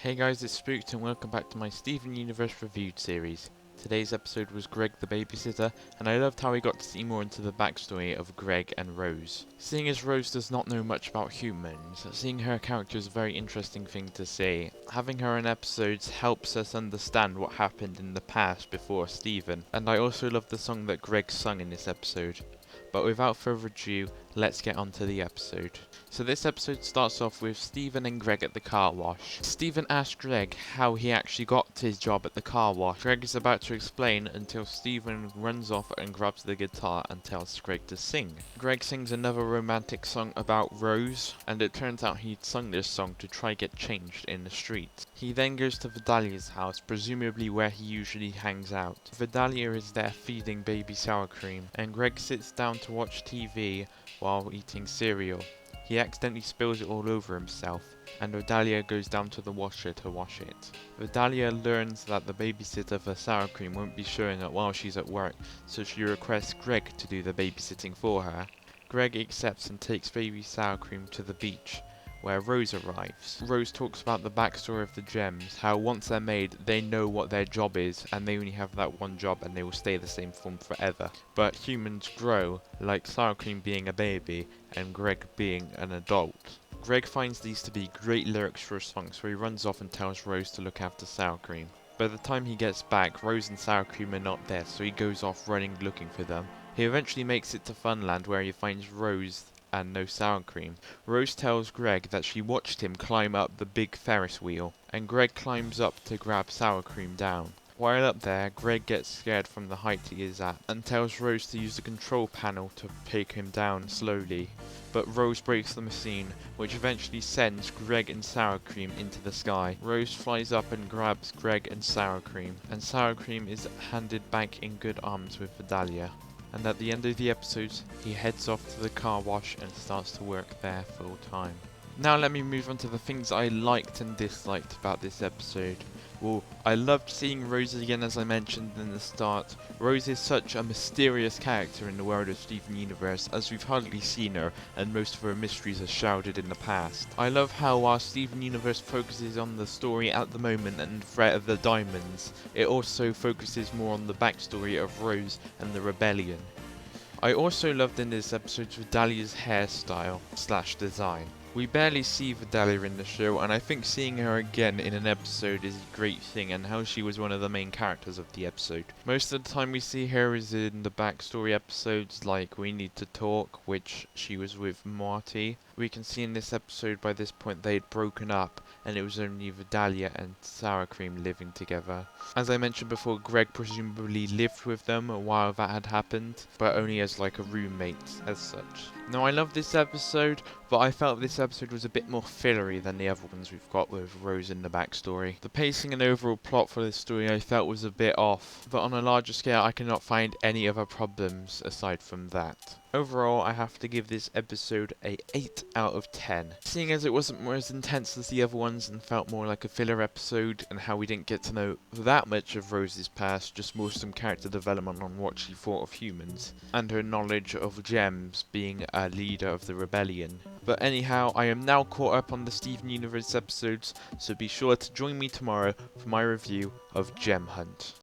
Hey guys, it's Spooked and welcome back to my Steven Universe Reviewed series. Today's episode was Greg the Babysitter, and I loved how we got to see more into the backstory of Greg and Rose. Seeing as Rose does not know much about humans, seeing her character is a very interesting thing to see. Having her in episodes helps us understand what happened in the past before Steven, and I also love the song that Greg sung in this episode. But without further ado, let's get on to the episode. So this episode starts off with Steven and Greg at the car wash. Steven asks Greg how he actually got his job at the car wash. Greg is about to explain until Steven runs off and grabs the guitar and tells Greg to sing. Greg sings another romantic song about Rose, and it turns out he'd sung this song to try get changed in the street. He then goes to Vidalia's house, presumably where he usually hangs out. Vidalia is there feeding baby sour cream, and Greg sits down to watch TV while eating cereal. He accidentally spills it all over himself, and Vidalia goes down to the washer to wash it. Vidalia learns that the babysitter for sour cream won't be showing up while she's at work, so she requests Greg to do the babysitting for her. Greg accepts and takes baby sour cream to the beach, where Rose arrives. Rose talks about the backstory of the gems, how once they're made, they know what their job is, and they only have that one job and they will stay the same form forever. But humans grow, like sour cream being a baby, and Greg being an adult. Greg finds these to be great lyrics for a song, so he runs off and tells Rose to look after sour cream. By the time he gets back, Rose and sour cream are not there, so he goes off running looking for them. He eventually makes it to Funland, where he finds Rose and no sour cream. Rose tells Greg that she watched him climb up the big Ferris wheel, and Greg climbs up to grab sour cream down. While up there, Greg gets scared from the height he is at, and tells Rose to use the control panel to take him down slowly. But Rose breaks the machine, which eventually sends Greg and sour cream into the sky. Rose flies up and grabs Greg and sour cream is handed back in good arms with Vidalia. And at the end of the episode, he heads off to the car wash and starts to work there full time. Now let me move on to the things I liked and disliked about this episode. Well, I loved seeing Rose again, as I mentioned in the start. Rose is such a mysterious character in the world of Steven Universe, as we've hardly seen her, and most of her mysteries are shrouded in the past. I love how while Steven Universe focuses on the story at the moment and the threat of the diamonds, it also focuses more on the backstory of Rose and the rebellion. I also loved in this episode Vidalia's hairstyle / design. We barely see Vidalia in the show, and I think seeing her again in an episode is a great thing, and how she was one of the main characters of the episode. Most of the time we see her is in the backstory episodes like We Need to Talk, which she was with Marty. We can see in this episode by this point they'd broken up, and it was only Vidalia and sour cream living together. As I mentioned before, Greg presumably lived with them while that had happened, but only as like a roommate as such. Now I love this episode, but I felt this episode was a bit more fillery than the other ones we've got with Rose in the backstory. The pacing and overall plot for this story I felt was a bit off, but on a larger scale I cannot find any other problems aside from that. Overall, I have to give this episode a 8 out of 10. Seeing as it wasn't more as intense as the other ones and felt more like a filler episode, and how we didn't get to know that much of Rose's past, just more some character development on what she thought of humans, and her knowledge of gems being a leader of the rebellion. But anyhow, I am now caught up on the Steven Universe episodes, so be sure to join me tomorrow for my review of Gem Hunt.